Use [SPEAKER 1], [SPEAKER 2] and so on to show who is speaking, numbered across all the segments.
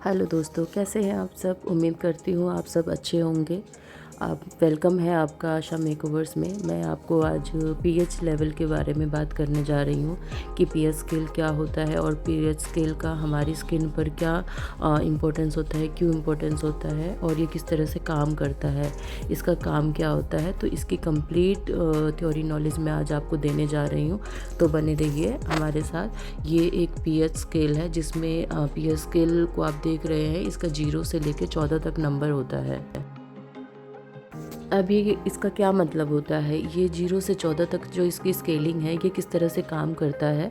[SPEAKER 1] Hello दोस्तों, कैसे हैं आप सब। उम्मीद करती हूँ आप सब अच्छे होंगे। आप वेलकम है आपका आशा मेकओवर्स में। मैं आपको आज पीएच लेवल के बारे में बात करने जा रही हूँ कि पीएच स्केल क्या होता है और पीएच स्केल का हमारी स्किन पर क्या इम्पोर्टेंस होता है, क्यों इम्पोर्टेंस होता है और ये किस तरह से काम करता है, इसका काम क्या होता है। तो इसकी कंप्लीट थ्योरी नॉलेज मैं आज आपको देने जा रही हूँ, तो बने रहिए हमारे साथ। ये एक पीएच स्केल है जिसमें पीएच स्केल को आप देख रहे हैं, इसका 0 से लेकर 14 तक नंबर होता है। अब ये इसका क्या मतलब होता है, ये 0 से 14 तक जो इसकी स्केलिंग है ये किस तरह से काम करता है,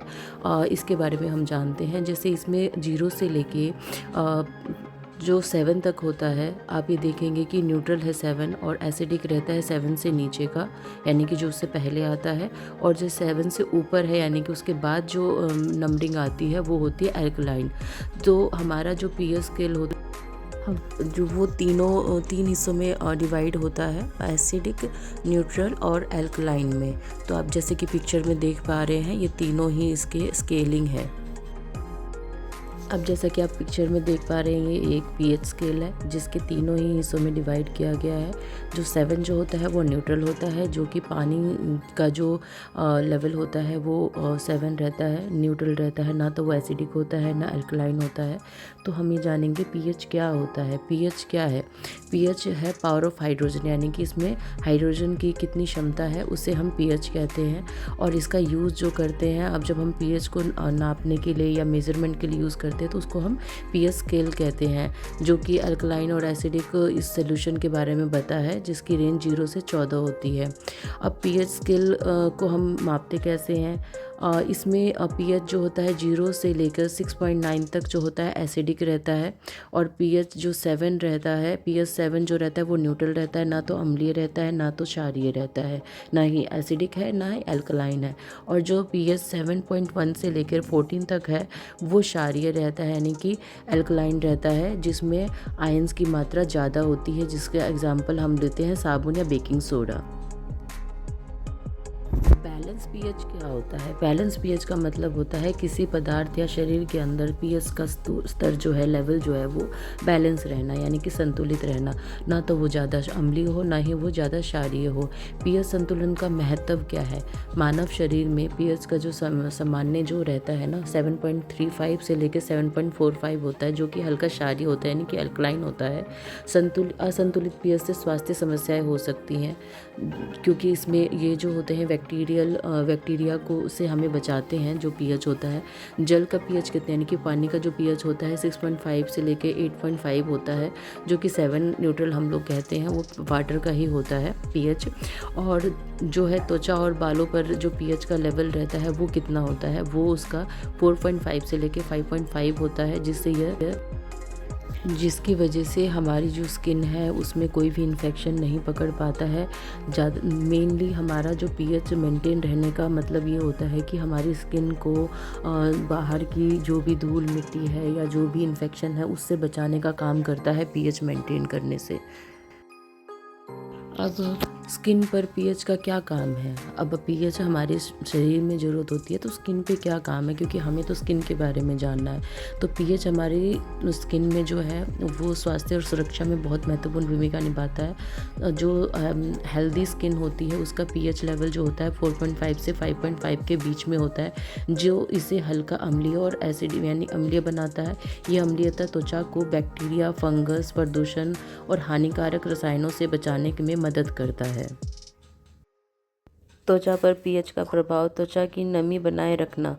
[SPEAKER 1] इसके बारे में हम जानते हैं। जैसे इसमें 0 से लेके जो 7 तक होता है, आप ये देखेंगे कि न्यूट्रल है 7 और एसिडिक रहता है 7 से नीचे का, यानी कि जो उससे पहले आता है। और जो 7 से ऊपर है यानी कि उसके बाद जो नंबरिंग आती है वो होती है एल्कलाइन। तो हमारा जो पीएच स्केल होता है जो वो तीन हिस्सों में डिवाइड होता है, एसिडिक, न्यूट्रल और एल्कलाइन में। तो आप जैसे कि पिक्चर में देख पा रहे हैं, ये तीनों ही इसके स्केलिंग है। अब जैसा कि आप पिक्चर में देख पा रहे हैं, ये एक पीएच स्केल है जिसके तीनों ही हिस्सों में डिवाइड किया गया है। जो 7 जो होता है वो न्यूट्रल होता है, जो कि पानी का जो लेवल होता है वो 7 रहता है, न्यूट्रल रहता है, ना तो वो एसिडिक होता है ना अल्कलाइन होता है। तो हम ये जानेंगे पीएच क्या होता है। पीएच क्या है? पीएच है पावर ऑफ हाइड्रोजन, यानी कि इसमें हाइड्रोजन की कितनी क्षमता है उसे हम पीएच कहते हैं। और इसका यूज़ जो करते हैं, अब जब हम पीएच को नापने के लिए या मेज़रमेंट के लिए यूज़ करते हैं तो उसको हम पीएच स्केल कहते हैं, जो कि अल्कलाइन और एसिडिक इस सोल्यूशन के बारे में बता है, जिसकी रेंज 0 से 14 होती है। अब पीएच स्केल को हम मापते कैसे हैं? इसमें पीएच जो होता है 0 से लेकर 6.9 तक जो होता है एसिडिक रहता है। और पीएच जो 7 रहता है, पीएच 7 जो रहता है वो न्यूट्रल रहता है, ना तो अम्लीय रहता है ना तो क्षारीय रहता है, ना ही एसिडिक है ना ही एल्कलाइन है। और जो पीएच 7.1 से लेकर 14 तक है वो क्षारीय रहता है, यानी कि एल्कलाइन रहता है, जिसमें आयंस की मात्रा ज़्यादा होती है। जिसका एग्जाम्पल हम देते हैं साबुन या बेकिंग सोडा। बैलेंस पीएच क्या होता है? बैलेंस पीएच का मतलब होता है किसी पदार्थ या शरीर के अंदर पीएच का स्तर जो है, लेवल जो है वो बैलेंस रहना, यानी कि संतुलित रहना, ना तो वो ज़्यादा अम्लीय हो ना ही वो ज़्यादा क्षारीय हो। पीएच संतुलन का महत्व क्या है? मानव शरीर में पीएच का जो सामान्य जो रहता है ना, 7.35 से लेकर 7.45 होता है, जो कि हल्का क्षारीय होता है, यानी कि अल्कलाइन होता है। असंतुलित पीएच से स्वास्थ्य समस्याएं हो सकती हैं, क्योंकि इसमें ये जो होते हैं बैक्टीरिया को से हमें बचाते हैं। जो पीएच होता है, जल का पीएच कहते हैं, यानी कि पानी का जो पीएच होता है 6.5 से लेके 8.5 होता है, जो कि 7 न्यूट्रल हम लोग कहते हैं, वो वाटर का ही होता है पीएच। और जो है त्वचा और बालों पर जो पीएच का लेवल रहता है वो कितना होता है, वो उसका 4.5 से लेके 5.5 होता है, जिसकी वजह से हमारी जो स्किन है उसमें कोई भी इन्फेक्शन नहीं पकड़ पाता है। ज़्यादा मेनली हमारा जो पीएच मेंटेन रहने का मतलब ये होता है कि हमारी स्किन को बाहर की जो भी धूल मिट्टी है या जो भी इन्फेक्शन है उससे बचाने का काम करता है पीएच मेंटेन करने से। अब स्किन पर पीएच का क्या काम है? अब पीएच हमारे शरीर में ज़रूरत होती है, तो स्किन पे क्या काम है, क्योंकि हमें तो स्किन के बारे में जानना है। तो पीएच हमारी स्किन में जो है वो स्वास्थ्य और सुरक्षा में बहुत महत्वपूर्ण भूमिका निभाता है। जो हेल्दी स्किन होती है उसका पीएच लेवल जो होता है 4.5 से 5.5 के बीच में होता है, जो इसे हल्का अम्लीय और एसिड यानी अम्लीय बनाता है। ये अम्लीयता त्वचा को बैक्टीरिया, फंगस, प्रदूषण और हानिकारक रसायनों से बचाने में मदद करता है। त्वचा पर पीएच का प्रभाव। त्वचा की नमी बनाए रखना।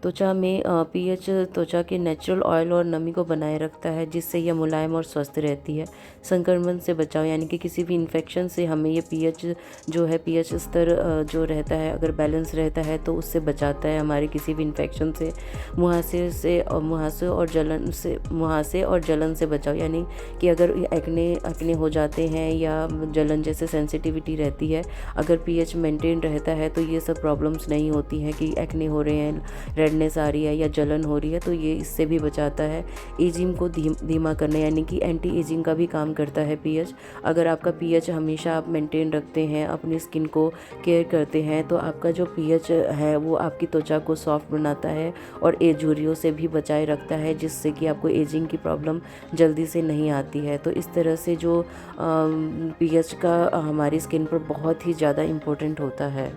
[SPEAKER 1] त्वचा में पीएच त्वचा के नेचुरल ऑयल और नमी को बनाए रखता है, जिससे यह मुलायम और स्वस्थ रहती है। संक्रमण से बचाव, यानी कि किसी भी इन्फेक्शन से हमें ये पीएच जो है, पीएच स्तर जो रहता है अगर बैलेंस रहता है तो उससे बचाता है हमारे किसी भी इन्फेक्शन से। मुहासे और जलन से बचाव, यानी कि अगर एक्ने हो जाते हैं या जलन जैसे सेंसिटिविटी रहती है, अगर पीएच मेंटेन रहता है तो ये सब प्रॉब्लम्स नहीं होती हैं कि एक्ने हो रहे हैं, रेडनेस आ रही है या जलन हो रही है, तो ये इससे भी बचाता है। एजिंग को धीमा करने यानी कि एंटी एजिंग का भी काम करता है पीएच। अगर आपका पीएच हमेशा आप मेंटेन रखते हैं, अपनी स्किन को केयर करते हैं, तो आपका जो पीएच है वो आपकी त्वचा को सॉफ्ट बनाता है और झुर्रियों से भी बचाए रखता है, जिससे कि आपको एजिंग की प्रॉब्लम जल्दी से नहीं आती है। तो इस तरह से जो पीएच का हमारी स्किन पर बहुत ही ज़्यादा इम्पोर्टेंट होता है।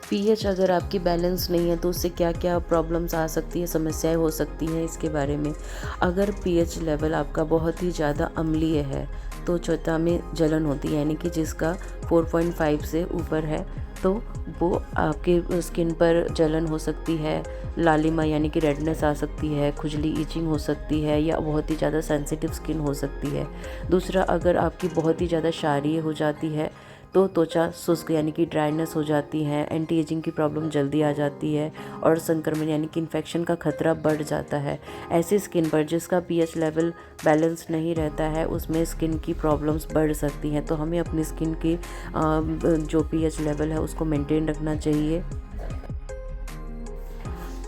[SPEAKER 1] पीएच अगर आपकी बैलेंस नहीं है तो उससे क्या क्या प्रॉब्लम्स आ सकती है, समस्याएं हो सकती हैं, इसके बारे में। अगर पीएच लेवल आपका बहुत ही ज़्यादा अम्लीय है तो त्वचा में जलन होती है, यानी कि जिसका 4.5 से ऊपर है तो वो आपके स्किन पर जलन हो सकती है, लालिमा यानी कि रेडनेस आ सकती है, खुजली ईचिंग हो सकती है, या बहुत ही ज़्यादा सेंसिटिव स्किन हो सकती है। दूसरा, अगर आपकी बहुत ही ज़्यादा क्षारीय हो जाती है तो त्वचा शुष्क यानी कि ड्राइनेस हो जाती है, एंटी एजिंग की प्रॉब्लम जल्दी आ जाती है और संक्रमण यानी कि इन्फेक्शन का खतरा बढ़ जाता है। ऐसी स्किन पर जिसका पीएच लेवल बैलेंस नहीं रहता है उसमें स्किन की प्रॉब्लम्स बढ़ सकती हैं। तो हमें अपनी स्किन की जो पीएच लेवल है उसको मेंटेन रखना चाहिए।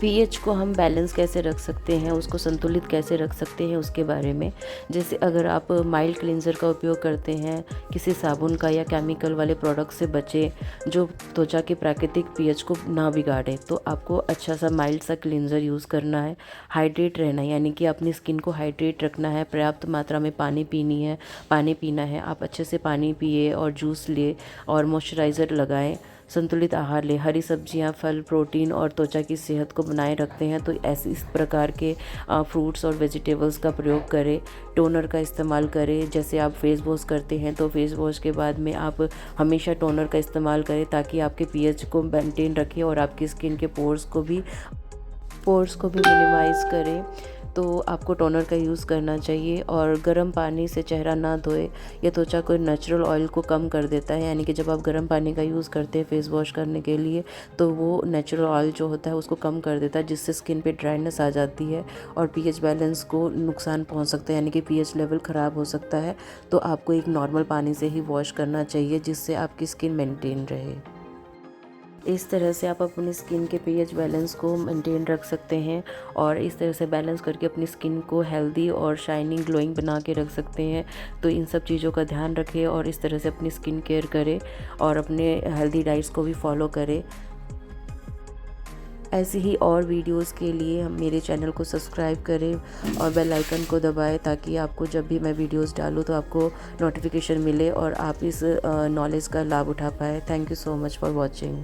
[SPEAKER 1] पीएच को हम बैलेंस कैसे रख सकते हैं, उसको संतुलित कैसे रख सकते हैं, उसके बारे में। जैसे अगर आप माइल्ड क्लींजर का उपयोग करते हैं, किसी साबुन का या केमिकल वाले प्रोडक्ट से बचें जो त्वचा के प्राकृतिक पीएच को ना बिगाड़े, तो आपको अच्छा सा माइल्ड सा क्लींजर यूज़ करना है। हाइड्रेट रहना है, यानी कि अपनी स्किन को हाइड्रेट रखना है, पर्याप्त मात्रा में पानी पीना है। आप अच्छे से पानी पिए और जूस ले और मॉइस्चराइज़र लगाएं। संतुलित आहार लें, हरी सब्जियां, फल, प्रोटीन और त्वचा की सेहत को बनाए रखते हैं तो ऐसे इस प्रकार के फ्रूट्स और वेजिटेबल्स का प्रयोग करें। टोनर का इस्तेमाल करें, जैसे आप फेस वॉश करते हैं तो फेस वॉश के बाद में आप हमेशा टोनर का इस्तेमाल करें ताकि आपके पीएच को मेंटेन रखें और आपकी स्किन के पोर्स को भी मिनिमाइज़ करें। तो आपको टोनर का यूज़ करना चाहिए और गर्म पानी से चेहरा ना धोए। ये त्वचा को नेचुरल ऑयल को कम कर देता है, यानी कि जब आप गर्म पानी का यूज़ करते हैं फेस वॉश करने के लिए तो वो नेचुरल ऑयल जो होता है उसको कम कर देता है, जिससे स्किन पे ड्राइनेस आ जाती है और पीएच बैलेंस को नुकसान पहुंच सकता है, यानी कि पीएच लेवल ख़राब हो सकता है। तो आपको एक नॉर्मल पानी से ही वॉश करना चाहिए जिससे आपकी स्किन मेंटेन रहे। इस तरह से आप अपनी स्किन के पीएच बैलेंस को मेंटेन रख सकते हैं और इस तरह से बैलेंस करके अपनी स्किन को हेल्दी और शाइनिंग ग्लोइंग बना के रख सकते हैं। तो इन सब चीज़ों का ध्यान रखें और इस तरह से अपनी स्किन केयर करें और अपने हेल्दी डाइट्स को भी फॉलो करें। ऐसी ही और वीडियोस के लिए हम मेरे चैनल को सब्सक्राइब करें और बेल आइकन को दबाएं ताकि आपको जब भी मैं वीडियोस डालूं तो आपको नोटिफिकेशन मिले और आप इस नॉलेज का लाभ उठा पाएँ। Thank you so much for watching.